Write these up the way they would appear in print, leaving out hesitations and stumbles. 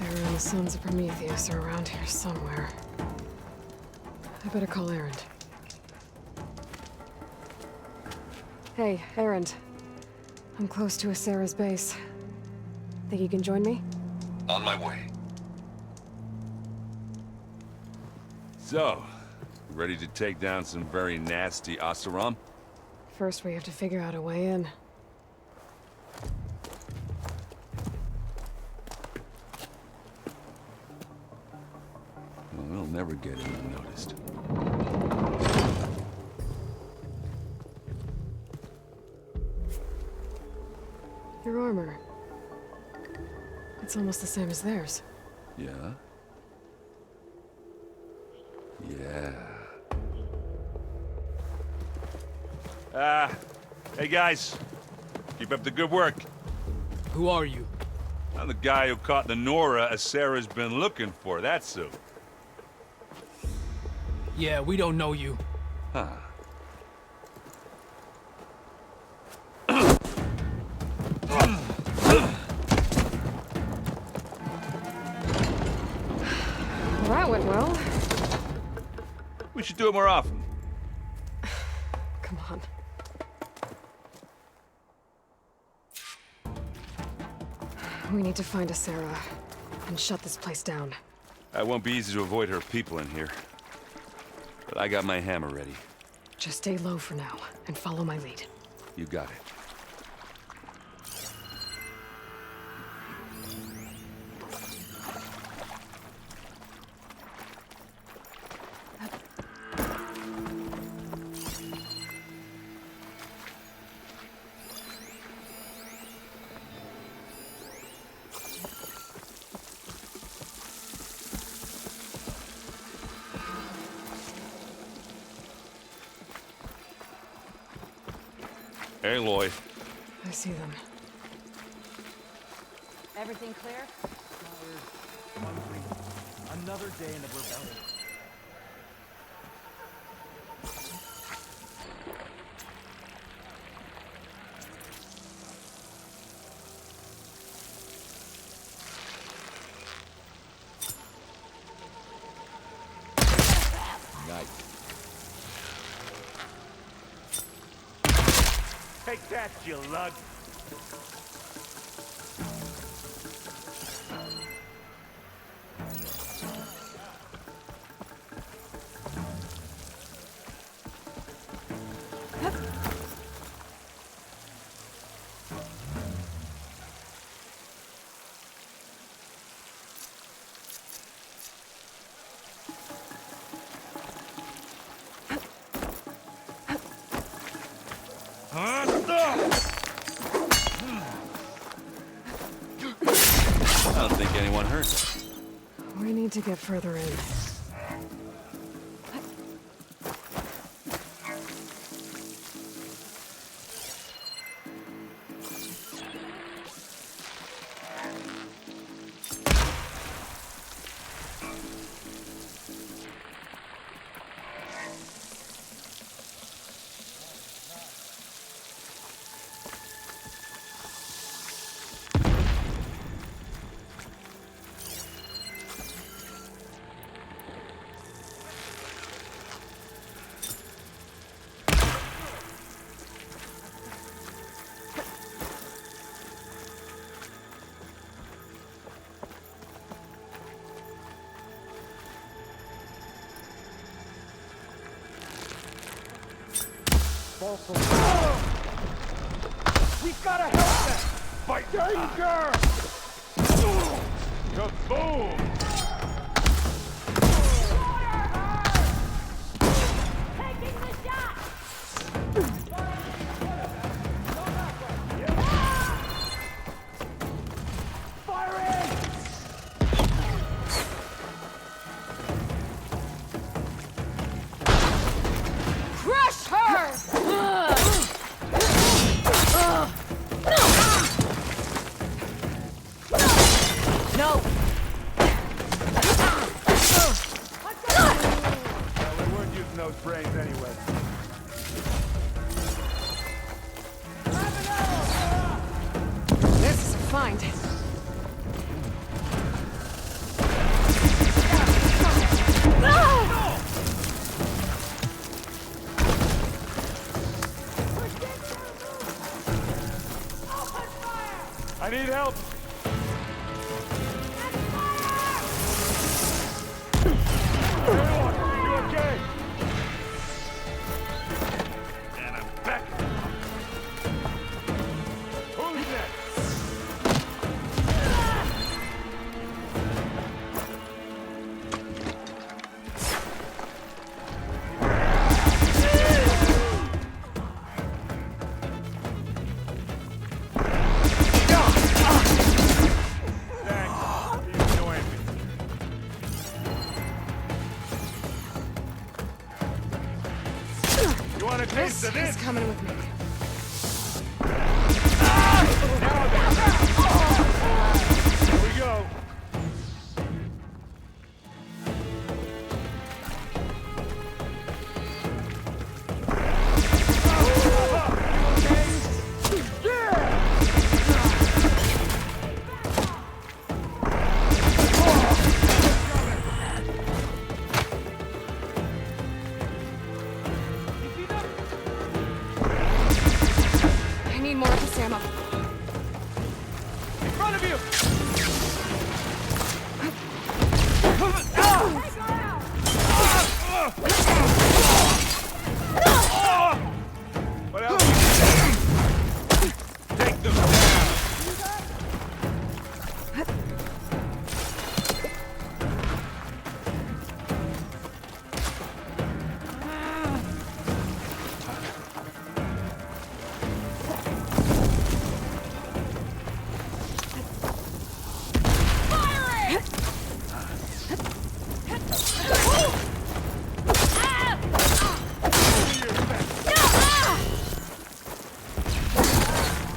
Sarah and the Sons of Prometheus are around here somewhere. I better call Erend. Hey, Erend. I'm close to Sarah's base. Think you can join me? On my way. So, ready to take down some very nasty Oseram? First, we have to figure out a way in. Well, we'll never get in unnoticed. Your armor. It's almost the same as theirs. Yeah? Yeah. Hey guys. Keep up the good work. Who are you? I'm the guy who caught the Nora Sarah's been looking for, that's who. Yeah, we don't know you. Huh. Well, that went well. We should do it more often. Come on. We need to find a Sarah and shut this place down. It won't be easy to avoid her people in here. But I got my hammer ready. Just stay low for now and follow my lead. You got it. Aloy. I see them. Everything clear? Another day in the rebellion. Nice. Take that, you lug! I don't think anyone hurt. We need to get further in. We gotta help them! Fight! Danger! Kaboom! Taking the shot! Firing! Crush her! No! We weren't using those brains anyway. This is a find. I need help. Aloy, you okay? And I'm back. Who's next? Thanks. Keep annoying me. You want a taste This of this? is coming with me. Now then. Here we go. I need more of this ammo. In front of you! What else? Take them down!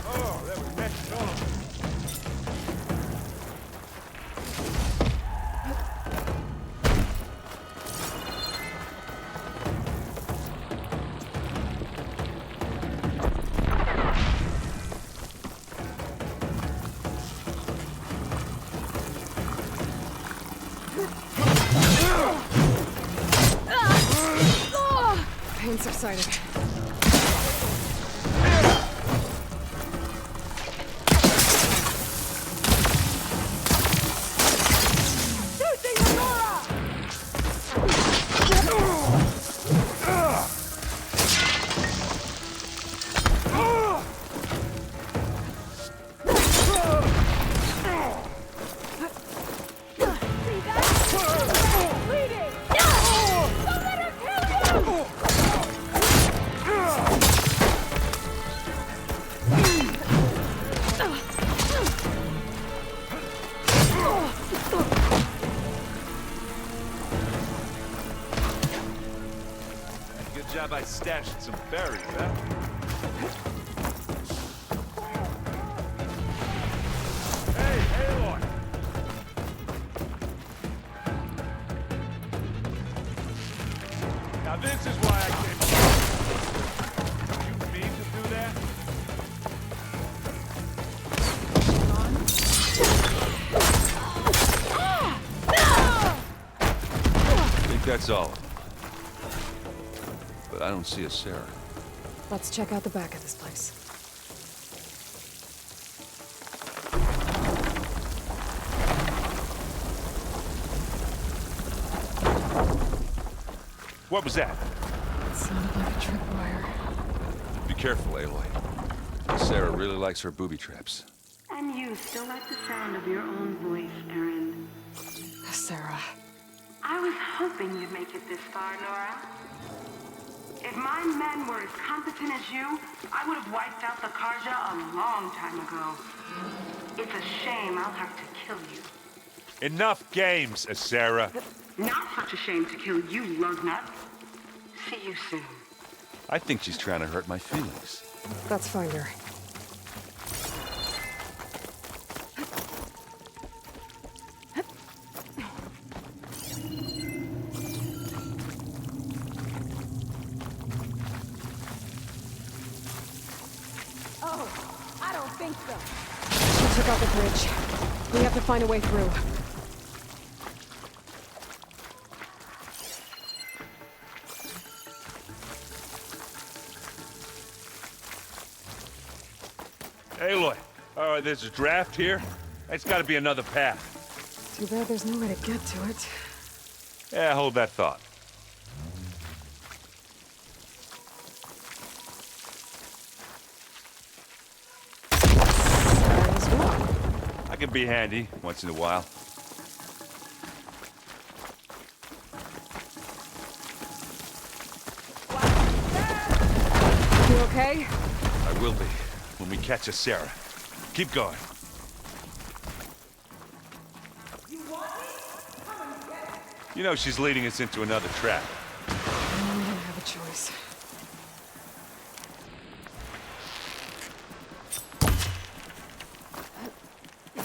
Oh, that was messed up. Pain subsided. Good job I stashed some berries, huh? Hey, Aloy! Now this is why I came along. You mean to do that? I think that's all of them. But I don't see a Sarah. Let's check out the back of this place. What was that? It sounded like a tripwire. Be careful, Aloy. Sarah really likes her booby traps. And you still like the sound of your own voice, Erin. Sarah. I was hoping you'd make it this far, Nora. If my men were as competent as you, I would have wiped out the Karja a long time ago. It's a shame I'll have to kill you. Enough games, Sarah. Not such a shame to kill you, lugnut. See you soon. I think she's trying to hurt my feelings. Let's find her. Oh, I don't think so. She took out the bridge. We have to find a way through. Aloy, Oh, there's a draft here? It's gotta be another path. Too bad there's no way to get to it. Yeah, hold that thought. Might as well. I can be handy once in a while. You okay? I will be when we catch a Sarah. Keep going. You know she's leading us into another trap. I don't have a choice.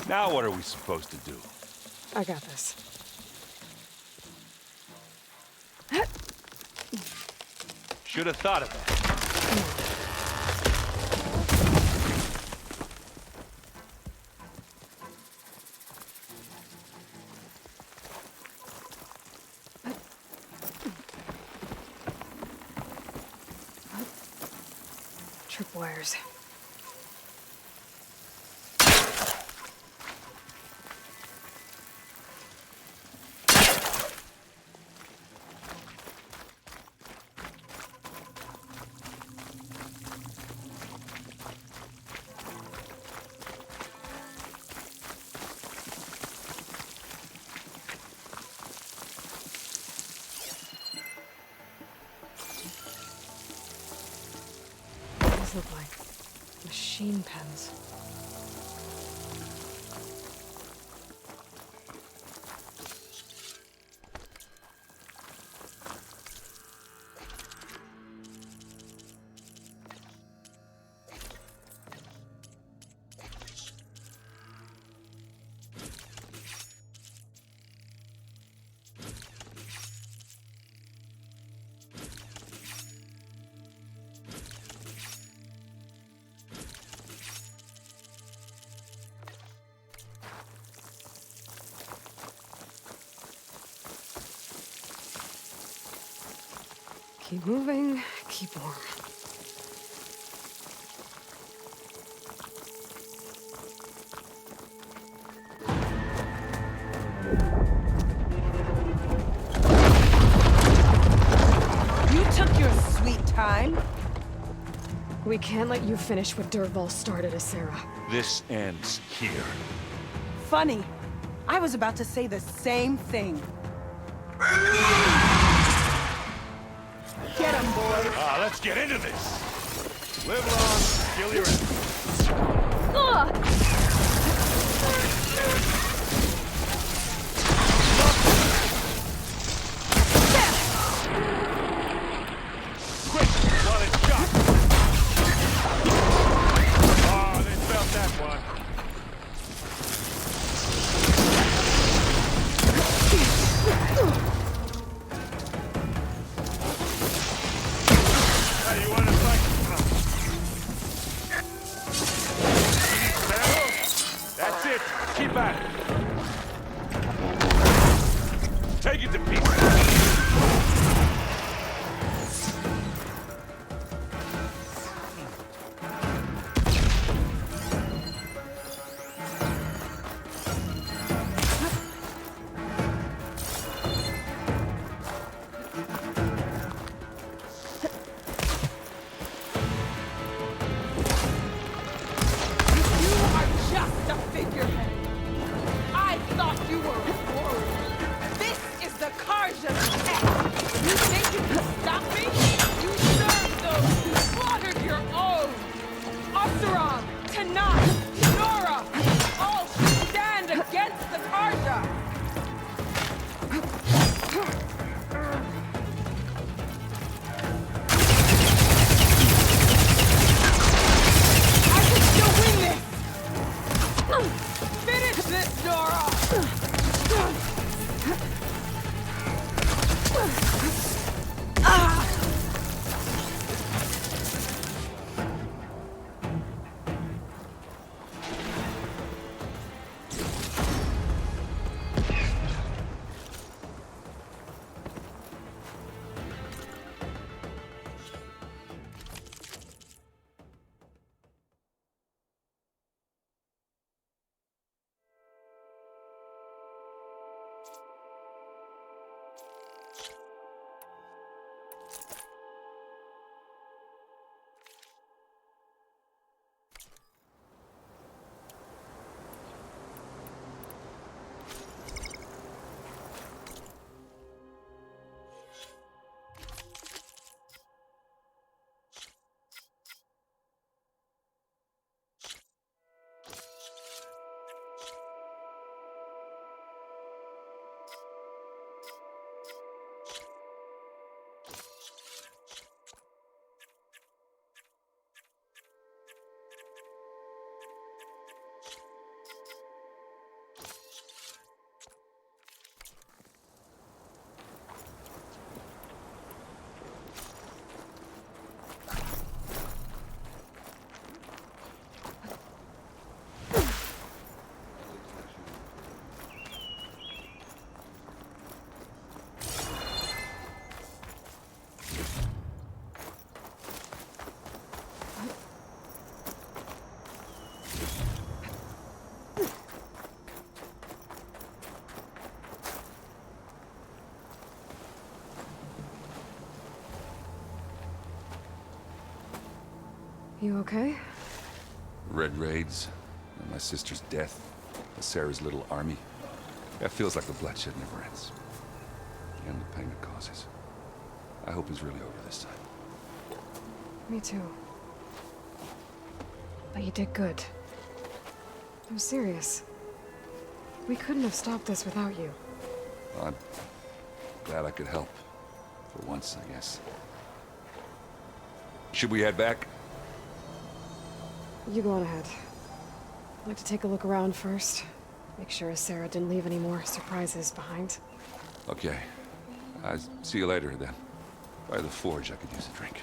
Now what are we supposed to do? I got this. Should have thought of that. Tripwires. These look like machine pens. Keep moving, keep warm. You took your sweet time. We can't let you finish what Dervahl started, Asera. This ends here. Funny. I was about to say the same thing. Get him, boys. Let's get into this. Live long, kill your enemies. Quick, while it's shot. Oh, they felt that one. Hey, you want to fight? That's it. Keep at it. You okay? Red raids, and my sister's death, Sarah's little army. It feels like the bloodshed never ends. And the pain it causes. I hope it's really over this time. Me too. But you did good. I'm serious. We couldn't have stopped this without you. I'm glad I could help. For once, I guess. Should we head back? You go on ahead. I'd like to take a look around first. Make sure Sarah didn't leave any more surprises behind. Okay. I'll see you later, then. By the forge, I could use a drink.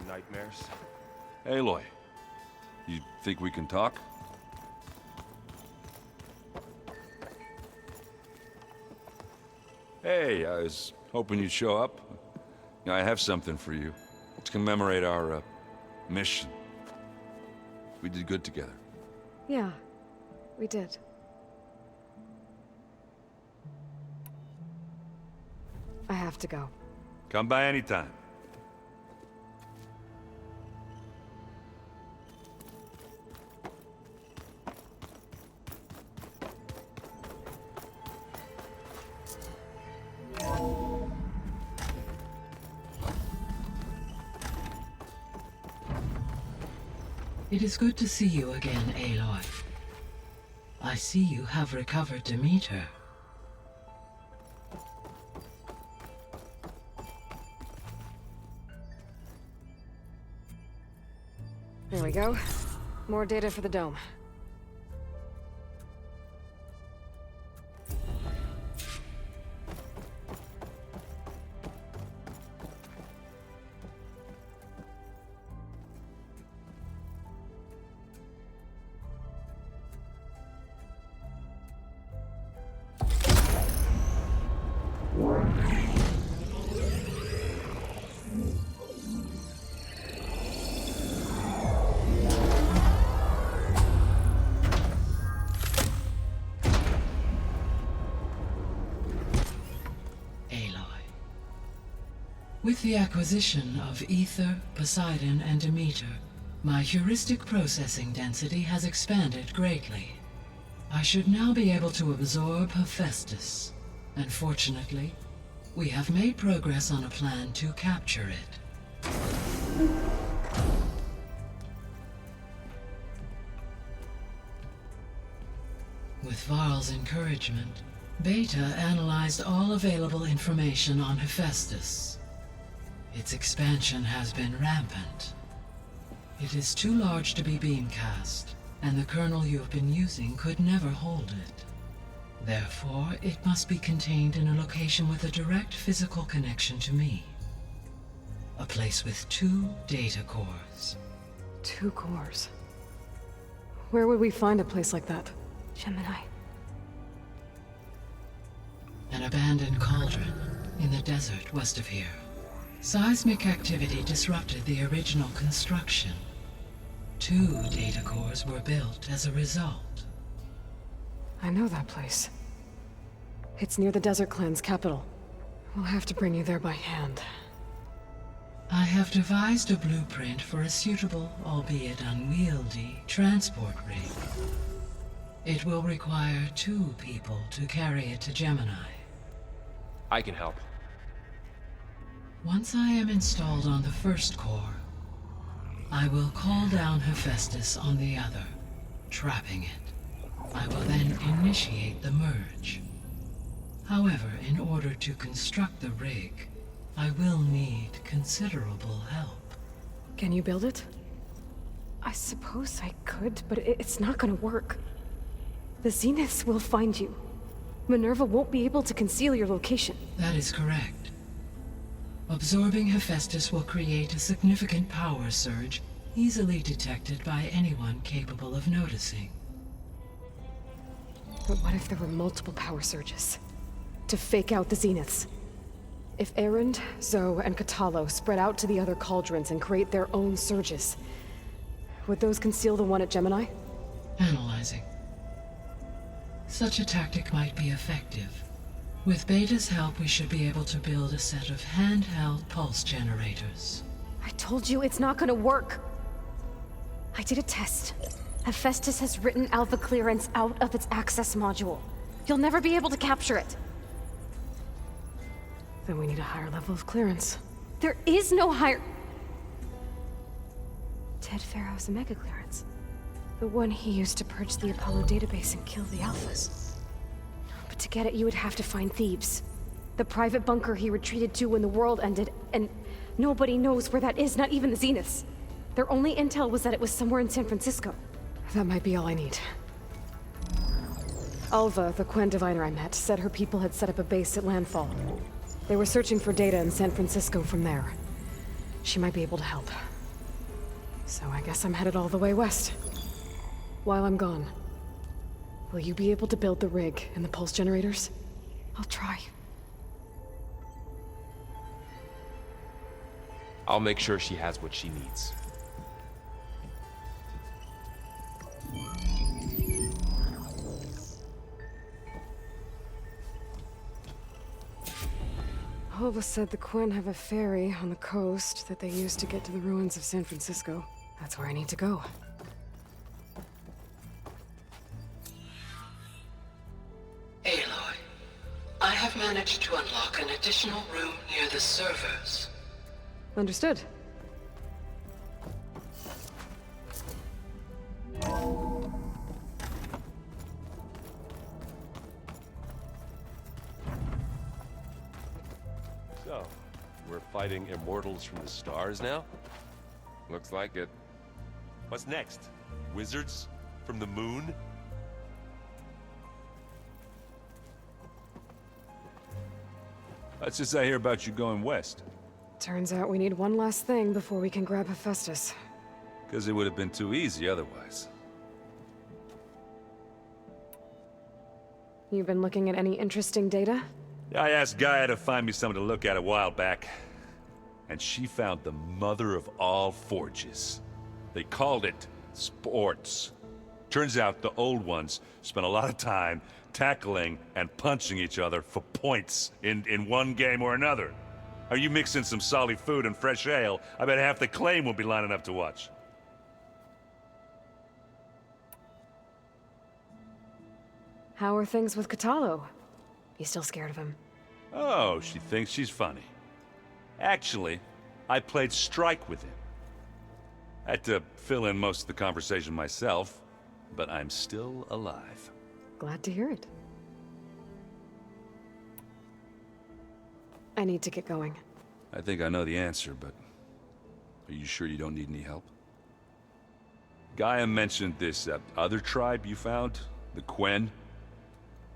Nightmares. Aloy, you think we can talk? Hey, I was hoping you'd show up. I have something for you to commemorate our mission. We did good together. Yeah, we did. I have to go. Come by anytime. It is good to see you again, Aloy. I see you have recovered Demeter. There we go. More data for the dome. With the acquisition of Ether, Poseidon, and Demeter, my heuristic processing density has expanded greatly. I should now be able to absorb Hephaestus, and fortunately, we have made progress on a plan to capture it. With Varl's encouragement, Beta analyzed all available information on Hephaestus. Its expansion has been rampant. It is too large to be beamcast, and the kernel you have been using could never hold it. Therefore, it must be contained in a location with a direct physical connection to me. A place with 2 data cores. 2 cores. Where would we find a place like that? Gemini. An abandoned cauldron in the desert west of here. Seismic activity disrupted the original construction. 2 data cores were built as a result. I know that place. It's near the Desert Clan's capital. We'll have to bring you there by hand. I have devised a blueprint for a suitable, albeit unwieldy, transport rig. It will require 2 people to carry it to Gemini. I can help. Once I am installed on the first core, I will call down Hephaestus on the other, trapping it. I will then initiate the merge. However, in order to construct the rig, I will need considerable help. Can you build it? I suppose I could, but it's not gonna work. The Zeniths will find you. Minerva won't be able to conceal your location. That is correct. Absorbing Hephaestus will create a significant power surge, easily detected by anyone capable of noticing. But what if there were multiple power surges? To fake out the Zeniths? If Erend, Zoe, and Katalo spread out to the other cauldrons and create their own surges, would those conceal the one at Gemini? Analyzing. Such a tactic might be effective. With Beta's help, we should be able to build a set of handheld pulse generators. I told you it's not gonna work. I did a test. Hephaestus has written Alpha Clearance out of its access module. You'll never be able to capture it. Then we need a higher level of clearance. There is no higher... Ted Pharaoh's Omega Clearance. The one he used to purge the Apollo database and kill the Alphas. But to get it, you would have to find Thebes. The private bunker he retreated to when the world ended, and nobody knows where that is, not even the Zeniths. Their only intel was that it was somewhere in San Francisco. That might be all I need. Alva, the Quen diviner I met, said her people had set up a base at Landfall. They were searching for data in San Francisco from there. She might be able to help. So I guess I'm headed all the way west. While I'm gone, will you be able to build the rig and the pulse generators? I'll try. I'll make sure she has what she needs. Alva said the Quen have a ferry on the coast that they use to get to the ruins of San Francisco. That's where I need to go. Aloy, I have managed to unlock an additional room near the servers. Understood. So, we're fighting immortals from the stars now? Looks like it. What's next? Wizards? From the moon? Let's just I hear about you going west. Turns out we need one last thing before we can grab Hephaestus. Because it would have been too easy otherwise. You've been looking at any interesting data? I asked Gaia to find me something to look at a while back. And she found the mother of all forges. They called it sports. Turns out the old ones spent a lot of time tackling and punching each other for points in one game or another. Are you mixing some solid food and fresh ale? I bet half the claim will be lining up to watch. How are things with Katalo? You still scared of him? Oh, she thinks she's funny. Actually, I played strike with him. I had to fill in most of the conversation myself, but I'm still alive. Glad to hear it. I need to get going. I think I know the answer, but are you sure you don't need any help? Gaia mentioned this other tribe you found, the Quen.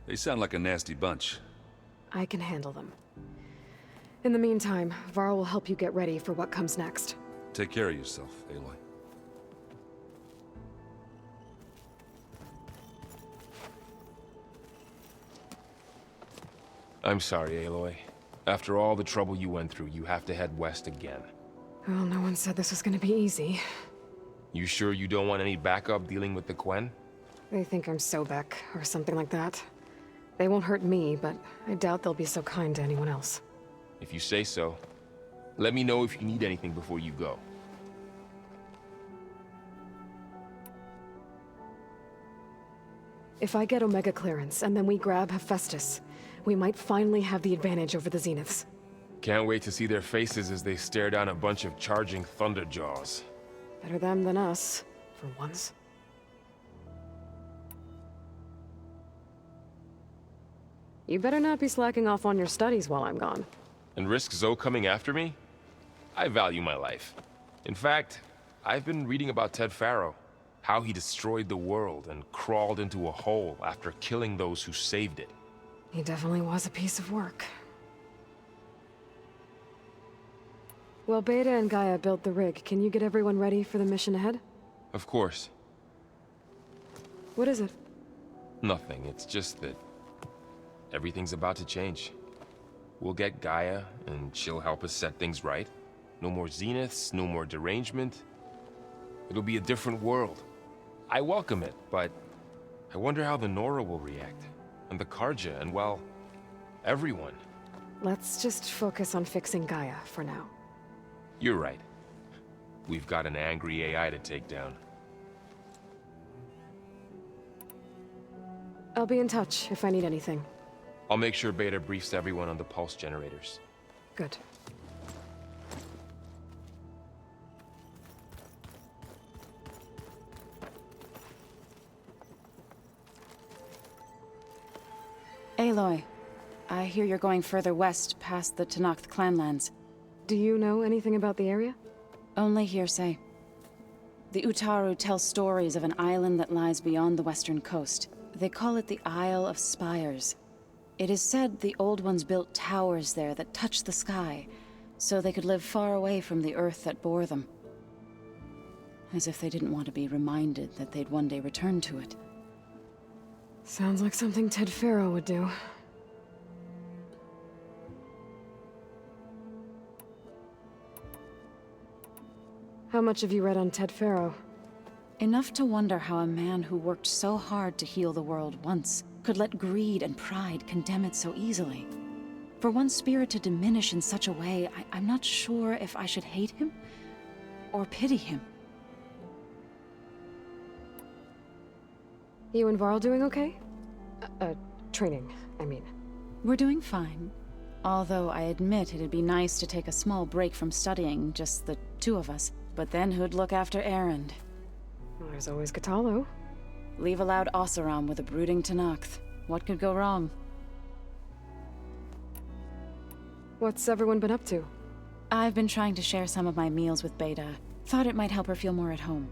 They sound like a nasty bunch. I can handle them. In the meantime, Varl will help you get ready for what comes next. Take care of yourself, Aloy. I'm sorry, Aloy. After all the trouble you went through, you have to head west again. Well, no one said this was gonna be easy. You sure you don't want any backup dealing with the Quen? They think I'm Sobek, or something like that. They won't hurt me, but I doubt they'll be so kind to anyone else. If you say so. Let me know if you need anything before you go. If I get Omega clearance, and then we grab Hephaestus, we might finally have the advantage over the Zeniths. Can't wait to see their faces as they stare down a bunch of charging Thunderjaws. Better them than us, for once. You better not be slacking off on your studies while I'm gone. And risk Zoe coming after me? I value my life. In fact, I've been reading about Ted Faro. How he destroyed the world and crawled into a hole after killing those who saved it. He definitely was a piece of work. Well, Beta and Gaia built the rig. Can you get everyone ready for the mission ahead? Of course. What is it? Nothing. It's just that everything's about to change. We'll get Gaia, and she'll help us set things right. No more Zeniths, no more derangement. It'll be a different world. I welcome it, but I wonder how the Nora will react. And the Karja, and well, everyone. Let's just focus on fixing Gaia for now. You're right. We've got an angry AI to take down. I'll be in touch if I need anything. I'll make sure Beta briefs everyone on the pulse generators. Good. Aloy, I hear you're going further west past the Tenakth clanlands. Do you know anything about the area? Only hearsay. The Utaru tell stories of an island that lies beyond the western coast. They call it the Isle of Spires. It is said the Old Ones built towers there that touch the sky, so they could live far away from the earth that bore them. As if they didn't want to be reminded that they'd one day return to it. Sounds like something Ted Faro would do. How much have you read on Ted Faro? Enough to wonder how a man who worked so hard to heal the world once could let greed and pride condemn it so easily. For one spirit to diminish in such a way, I'm not sure if I should hate him or pity him. You and Varl doing okay? Training, I mean. We're doing fine. Although I admit it'd be nice to take a small break from studying, just the two of us. But then who'd look after Erend? Well, there's always Kotallo. Leave a loud Oseram with a brooding Tenakth. What could go wrong? What's everyone been up to? I've been trying to share some of my meals with Beta. Thought it might help her feel more at home.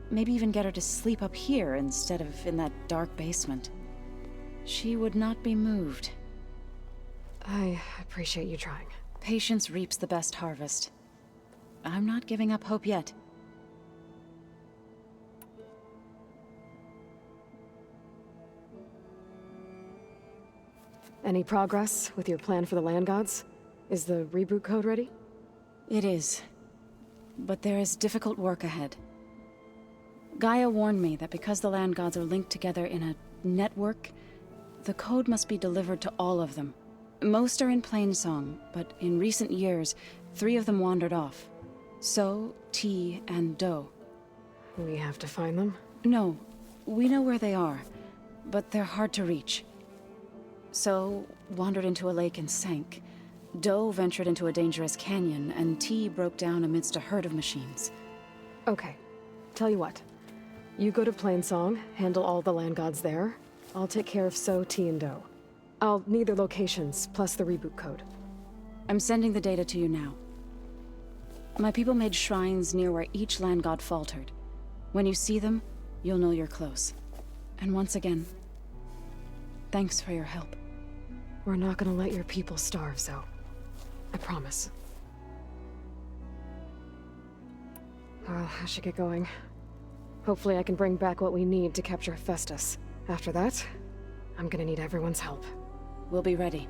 Maybe even get her to sleep up here instead of in that dark basement. She would not be moved. I appreciate you trying. Patience reaps the best harvest. I'm not giving up hope yet. Any progress with your plan for the Land Gods? Is the reboot code ready? It is. But there is difficult work ahead. Gaia warned me that because the Land Gods are linked together in a network, the code must be delivered to all of them. Most are in Plainsong, but in recent years, 3 of them wandered off. So, T, and Do. We have to find them? No, we know where they are, but they're hard to reach. So, wandered into a lake and sank. Do ventured into a dangerous canyon, and T broke down amidst a herd of machines. Okay. Tell you what. You go to Plainsong, handle all the Land Gods there. I'll take care of So, T, and Do. I'll need their locations, plus the reboot code. I'm sending the data to you now. My people made shrines near where each land god faltered. When you see them, you'll know you're close. And once again, thanks for your help. We're not gonna let your people starve, Zoe. I promise. Well, I should get going. Hopefully I can bring back what we need to capture Festus. After that, I'm gonna need everyone's help. We'll be ready.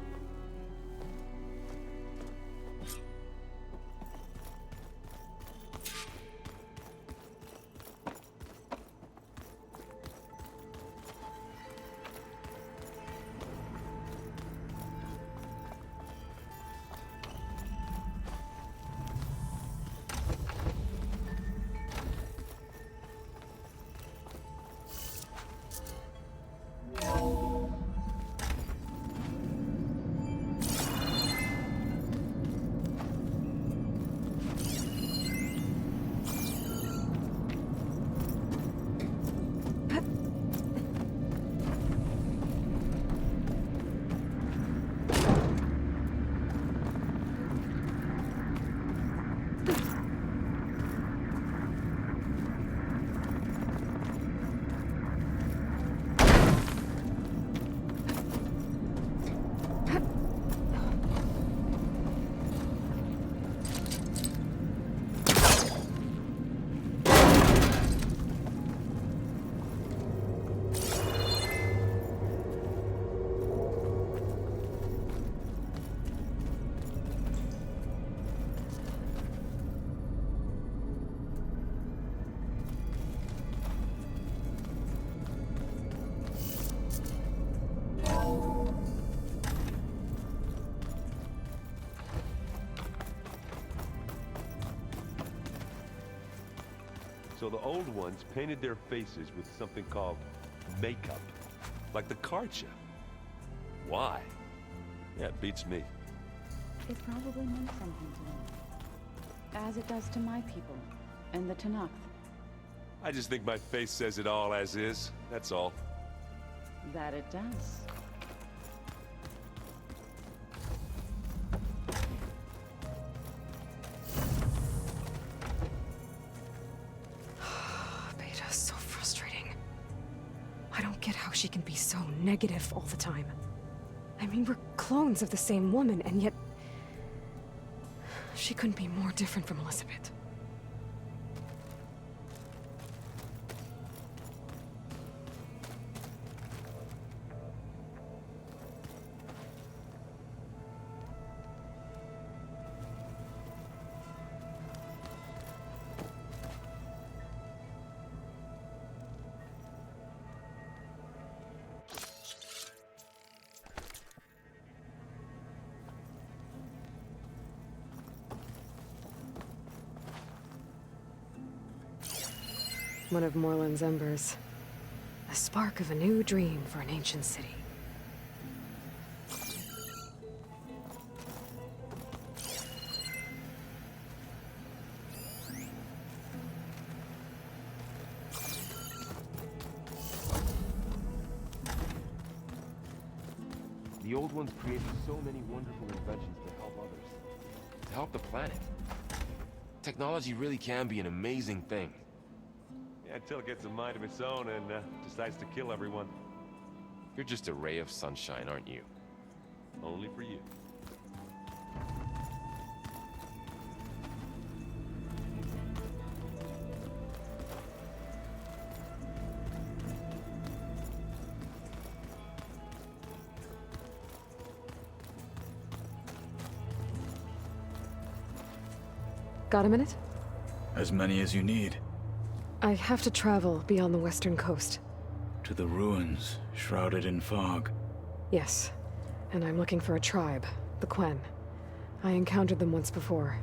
So the old ones painted their faces with something called makeup. Like the Karja. Why? Yeah, it beats me. It probably meant something to them. As it does to my people, and the Tenakth. I just think my face says it all as is, that's all. That it does. Beta's so frustrating. I don't get how she can be so negative all the time. I mean, we're clones of the same woman, and yet... she couldn't be more different from Elizabeth. One of Morland's embers. A spark of a new dream for an ancient city. The old ones created so many wonderful inventions to help others. To help the planet. Technology really can be an amazing thing. Yeah, until it gets a mind of its own and decides to kill everyone. You're just a ray of sunshine, aren't you? Only for you. Got a minute? As many as you need. I have to travel beyond the western coast. To the ruins, shrouded in fog. Yes, and I'm looking for a tribe, the Quen. I encountered them once before.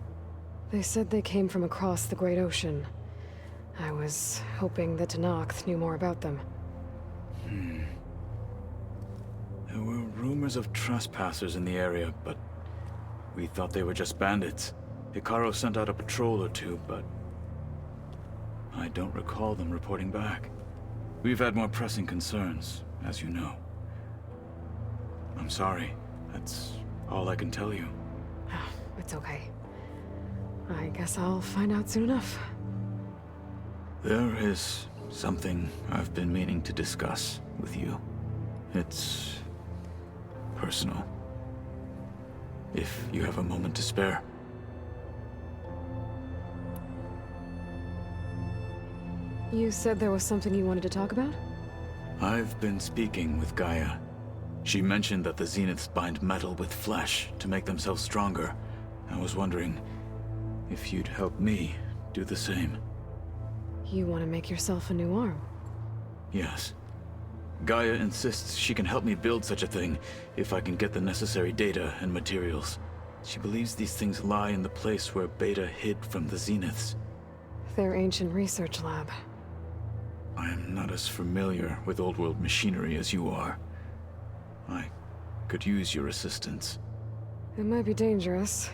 They said they came from across the Great Ocean. I was hoping the Tenakth knew more about them. There were rumors of trespassers in the area, but we thought they were just bandits. Hekarro sent out a patrol or two, but I don't recall them reporting back. We've had more pressing concerns, as you know. I'm sorry. That's all I can tell you. It's okay. I guess I'll find out soon enough. There is something I've been meaning to discuss with you. It's personal. If you have a moment to spare. You said there was something you wanted to talk about? I've been speaking with Gaia. She mentioned that the Zeniths bind metal with flesh to make themselves stronger. I was wondering if you'd help me do the same. You want to make yourself a new arm? Yes. Gaia insists she can help me build such a thing if I can get the necessary data and materials. She believes these things lie in the place where Beta hid from the Zeniths. Their ancient research lab. I am not as familiar with old world machinery as you are. I could use your assistance. It might be dangerous.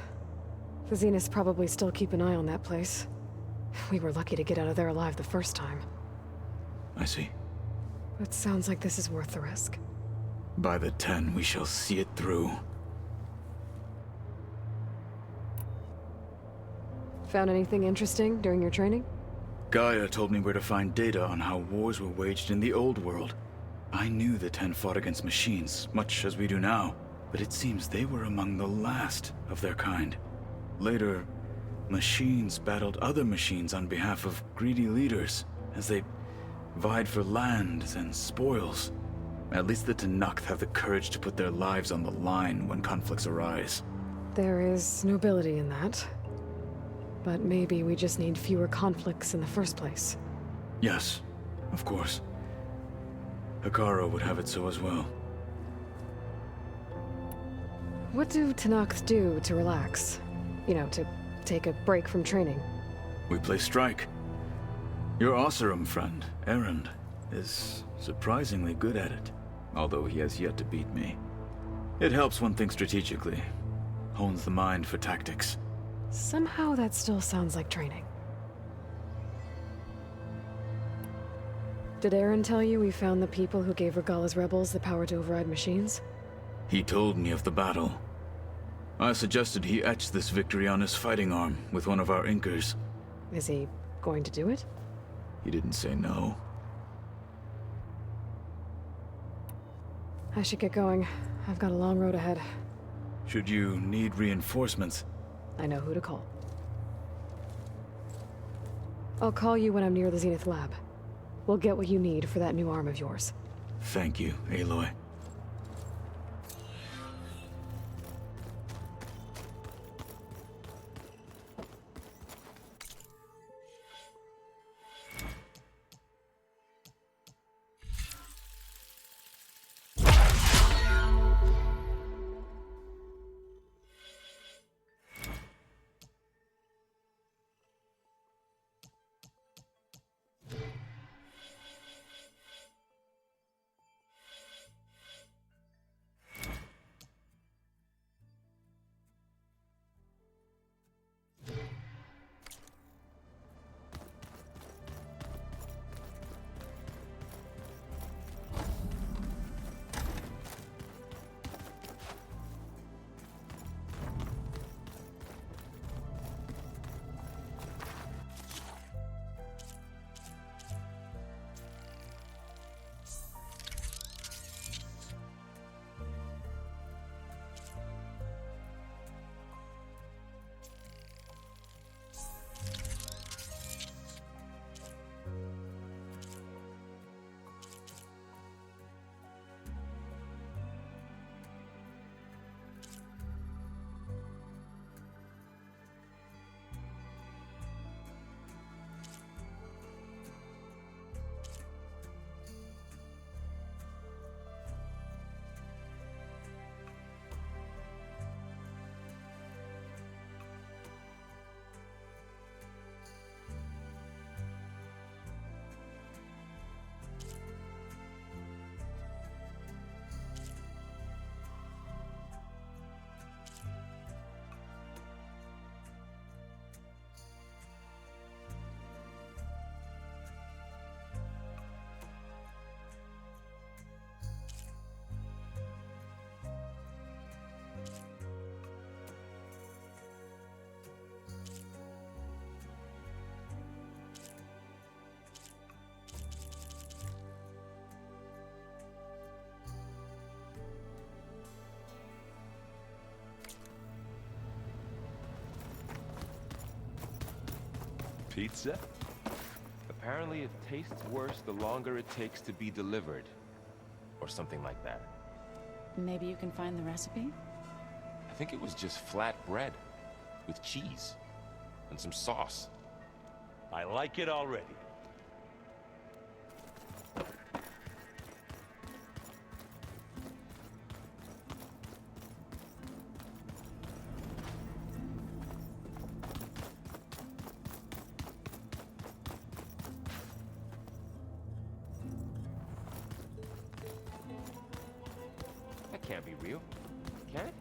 The Zeniths probably still keep an eye on that place. We were lucky to get out of there alive the first time. I see. But sounds like this is worth the risk. By the 10, we shall see it through. Found anything interesting during your training? Gaia told me where to find data on how wars were waged in the old world. I knew the 10 fought against machines, much as we do now, but it seems they were among the last of their kind. Later, machines battled other machines on behalf of greedy leaders, as they vied for lands and spoils. At least the Tenakth have the courage to put their lives on the line when conflicts arise. There is nobility in that. But maybe we just need fewer conflicts in the first place. Yes, of course. Hekarro would have it so as well. What do Tenakth do to relax? You know, to take a break from training? We play strike. Your Oseram friend, Erend, is surprisingly good at it, although he has yet to beat me. It helps one think strategically, hones the mind for tactics. Somehow that still sounds like training. Did Aaron tell you we found the people who gave Regala's rebels the power to override machines? He told me of the battle. I suggested he etch this victory on his fighting arm with one of our Inkers. Is he going to do it? He didn't say no. I should get going. I've got a long road ahead. Should you need reinforcements, I know who to call. I'll call you when I'm near the Zenith lab. We'll get what you need for that new arm of yours. thank you, Aloy. Pizza? Apparently it tastes worse the longer it takes to be delivered. Or something like that. Maybe you can find the recipe? I think it was just flat bread. With cheese. And some sauce. I like it already. That can't be real. Can it?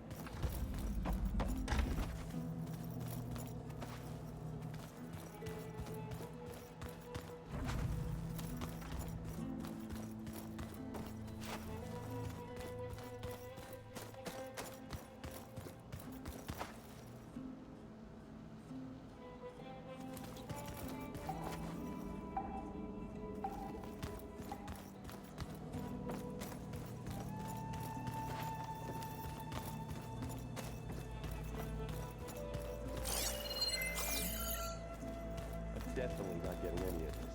Definitely not getting any of this.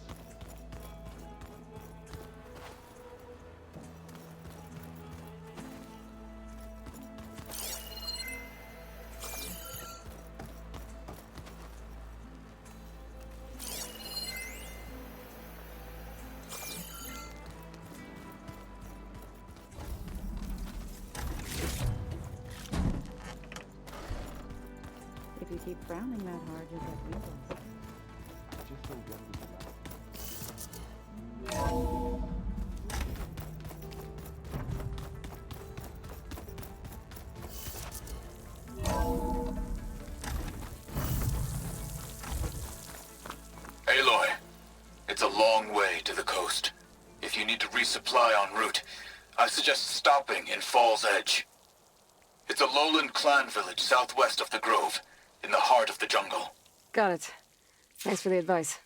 If you keep frowning that hard, you'll get wrinkles. Just don't get me. Aloy, it's a long way to the coast. If you need to resupply en route, I suggest stopping in Fall's Edge. It's a lowland clan village southwest of the Grove, in the heart of the jungle. Got it. Thanks for the advice.